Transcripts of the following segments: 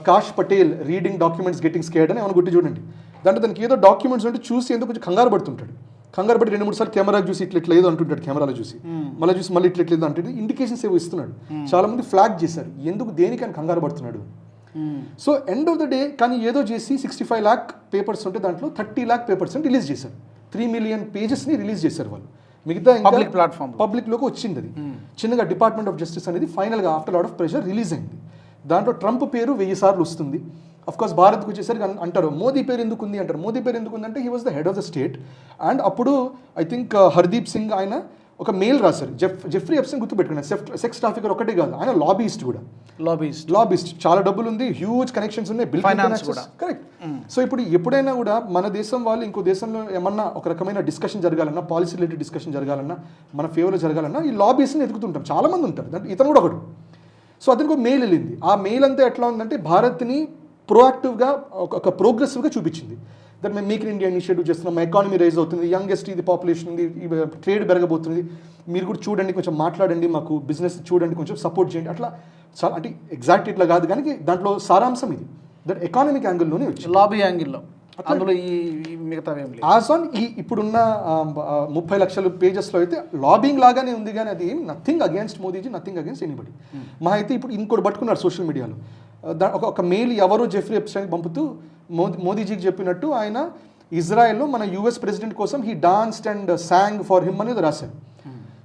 Cache Patel reading documents getting scared అని ఏమైనా గుట్టి చూడండి. దాంట్లో దానికి ఏదో డాక్యుమెంట్స్ ఉంటే చూసి ఎందుకు కొంచెం కంగారు పడుతుంటాడు. కంగారు పడి 2-3 సార్లు కెమెరాకి చూసి ఇట్లా ఏదో అంటుంటాడు, కెమెరాలో చూసి మళ్ళీ ఇట్లా ఏదో అంటే ఇండికేషన్స్ ఏవో ఇస్తున్నాడు. చాలా మంది ఫ్లాగ్ చేశారు ఎందుకు దేనికని కంగారు పడుతున్నాడు. So end of the day కానీ ఏదో చేసి 65 lakh పేపర్స్ ఉంటే దాంట్లో 30 lakh పేపర్స్ రిలీజ్ చేశారు. 3 million పేజెస్ని రిలీజ్ చేశారు వాళ్ళు. మిగతా పబ్లిక్ ప్లాట్ఫామ్ పబ్లిక్లోకి వచ్చింది. అది చిన్నగా డిపార్ట్మెంట్ ఆఫ్ జస్టిస్ అనేది ఫైనల్గా after lot of pressure release అయింది. దాంట్లో ట్రంప్ పేరు 1000 సార్లు వస్తుంది. అఫ్కోర్స్ భారత్కి వచ్చేసరికి అంటారు మోదీ పేరు ఎందుకు ఉంది అంటారు. మోదీ పేరు ఎందుకు ఉంది అంటే he was the head of the state. And అప్పుడు ఐ థింక్ హర్దీప్ సింగ్ ఆయన ఒక మెయిల్ రాశారు. జెఫ్రీ ఎప్స్టైన్ గుర్తుపెట్టుకున్నారు. సెక్స్ ట్రాఫికర్ ఒకటే కాదు, ఆయన లాబీయిస్ట్ కూడా. లాబీయిస్ట్ చాలా డబ్బులు ఉంది, హ్యూజ్ కనెక్షన్స్ ఉన్నాయి, బిల్ ఫైనాన్స్ కూడా కరెక్ట్. సో ఇప్పుడు ఎప్పుడైనా కూడా మన దేశం వాళ్ళు ఇంకో దేశంలో ఏమన్నా ఒక రకమైన డిస్కషన్ జరగాలన్నా, పాలసీ రిలేటెడ్ డిస్కషన్ జరగాలన్నా, మన ఫేవర్లో జరగాలన్నా ఈ లాబీస్ని ఎదుగుతుంటాం. చాలా మంది ఉంటారు, దాంట్లో ఇతను కూడా ఒకడు. సో అతనికి ఒక మెయిల్ వెళ్ళింది. ఆ మెయిల్ అంతా ఎట్లా ఉందంటే భారత్ని ప్రోయాక్టివ్గా ఒక ప్రోగ్రెసివ్గా చూపించింది. దట్ మేము మేక్ ఇన్ ఇండియా ఇనిషియేటివ్ చేస్తున్నాం, ఎకానమీ రైజ్ అవుతుంది, యంగెస్ట్ ఇది పాపులేషన్ ఉంది, ట్రేడ్ పెరగబోతుంది, మీరు కూడా చూడండి, కొంచెం మాట్లాడండి, మాకు బిజినెస్ చూడండి, కొంచెం సపోర్ట్ చేయండి. అట్లా చాలా అంటే ఎగ్జాక్ట్ ఇట్లా కాదు కానీ దాంట్లో సారాంశం ఇది. దట్ ఎకానమిక్ యాంగిల్లోనే వచ్చింది, లాబీ యాంగిల్లో. అందులో ఈ మిగతా యాజ్ ఆన్ ఈ ఇప్పుడున్న 30 లక్షల పేజెస్లో అయితే లాబింగ్ లాగానే ఉంది కానీ అది ఏం nothing against Modiji, nothing against anybody. మా అయితే ఇప్పుడు ఇంకోటి పట్టుకున్నారు సోషల్ మీడియాలో. ఒక మెయిల్ ఎవరో జెఫ్రీ ఎప్స్టైన్కి పంపుతూ మోదీజీకి చెప్పినట్టు ఆయన ఇజ్రాయెల్లో మన యూఎస్ ప్రెసిడెంట్ కోసం he danced and song for him అనేది రాశాడు.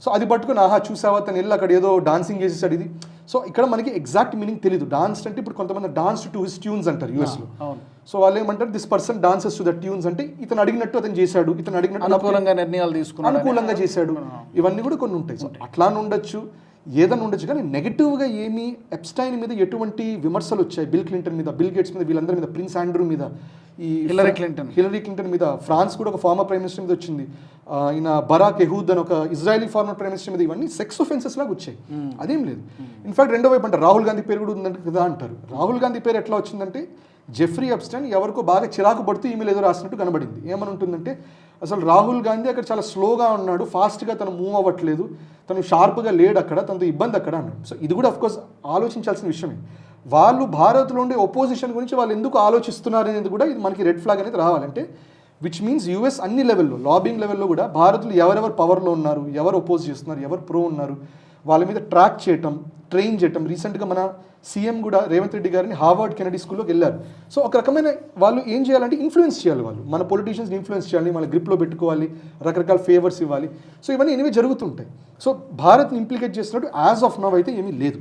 సో అది పట్టుకుని ఆహా చూసావా తను వెళ్ళి అక్కడ ఏదో డాన్సింగ్ చేసేసాడు ఇది. సో ఇక్కడ మనకి ఎగ్జాక్ట్ మీనింగ్ తెలియదు. డాన్స్ అంటే ఇప్పుడు కొంతమంది డాన్స్ టు హిస్ ట్యూన్స్ అంటారు యూఎస్లో. సో వాళ్ళు ఏమంటారు this person dances to the tunes అంటే ఇతను అడిగినట్టు అతను చేశాడు, ఇతను అడిగినట్టు అనుకూలంగా నిర్ణయాలు తీసుకున్నాడు, అనుకూలంగా చేశాడు. ఇవన్నీ కూడా కొన్ని ఉంటాయి. సో అట్లా ఉండొచ్చు, ఏదైనా ఉండొచ్చు. కానీ నెగిటివ్గా ఏమి ఎప్స్టైన్ మీద ఎటువంటి విమర్శలు వచ్చాయి, బిల్ క్లింటన్ మీద, బిల్ గేట్స్ మీద, వీళ్ళందరి మీద, ప్రిన్స్ ఆండ్రూ మీద, ఈ హిలరీ క్లింటన్ మీద, ఫ్రాన్స్ కూడా ఒక ఫార్మర్ ప్రైమ్ మినిస్టర్ మీద వచ్చింది, ఈయన బరాక్ ఎహూద్ అని ఒక ఇజ్రాయలీ ఫార్మర్ ప్రైమ్ మినిస్టర్ మీద, ఇవన్నీ సెక్స్ ఒఫెన్సెస్ లాగా వచ్చాయి. అదేం లేదు. ఇన్ఫాక్ట్ రెండో వైపు అంటారు రాహుల్ గాంధీ పేరు కూడా ఉందంటే కదా అంటారు. రాహుల్ గాంధీ పేరు ఎట్లా వచ్చిందంటే జెఫ్రీ ఎప్స్టైన్ ఎవరికో బాగా చిరాకు పడుతూ ఈమెయిల్ ఏదో రాసినట్టు కనబడింది. ఏమని ఉంటుందంటే అసలు రాహుల్ గాంధీ అక్కడ చాలా స్లోగా ఉన్నాడు, ఫాస్ట్గా తను మూవ్ అవ్వట్లేదు, తను షార్ప్గా లేడు అక్కడ, తనతో ఇబ్బంది అక్కడ అన్నాడు. సో ఇది కూడా అఫ్కోర్స్ ఆలోచించాల్సిన విషయమే. వాళ్ళు భారత్లో ఉండే ఒపోజిషన్ గురించి వాళ్ళు ఎందుకు ఆలోచిస్తున్నారు అనేది కూడా ఇది మనకి రెడ్ ఫ్లాగ్ అనేది రావాలంటే విచ్ మీన్స్ యూఎస్ అన్ని లెవెల్లో, లాబింగ్ లెవెల్లో కూడా భారత్లో ఎవరెవరు పవర్లో ఉన్నారు, ఎవరు ఒపోజ్ చేస్తున్నారు, ఎవరు ప్రో ఉన్నారు, వాళ్ళ మీద ట్రాక్ చేయటం, ట్రైన్ చేయటం. రీసెంట్గా మన సీఎం కూడా రేవంత్ రెడ్డి గారిని హార్వర్డ్ కెనడీ స్కూల్లోకి వెళ్ళారు. సో ఒక రకమైన వాళ్ళు ఏం చేయాలంటే ఇన్ఫ్లుయెన్స్ చేయాలి, వాళ్ళు మన పొలిటీషియన్స్ని ఇన్ఫ్లుయెన్స్ చేయాలి, మన గ్రిప్లో పెట్టుకోవాలి, రకరకాల ఫేవర్స్ ఇవ్వాలి. సో ఇవన్నీ ఎనివే జరుగుతుంటాయి. సో భారత్ని ఇంప్లికేట్ చేసినట్టు యాజ్ ఆఫ్ నవ్ అయితే ఏమీ లేదు.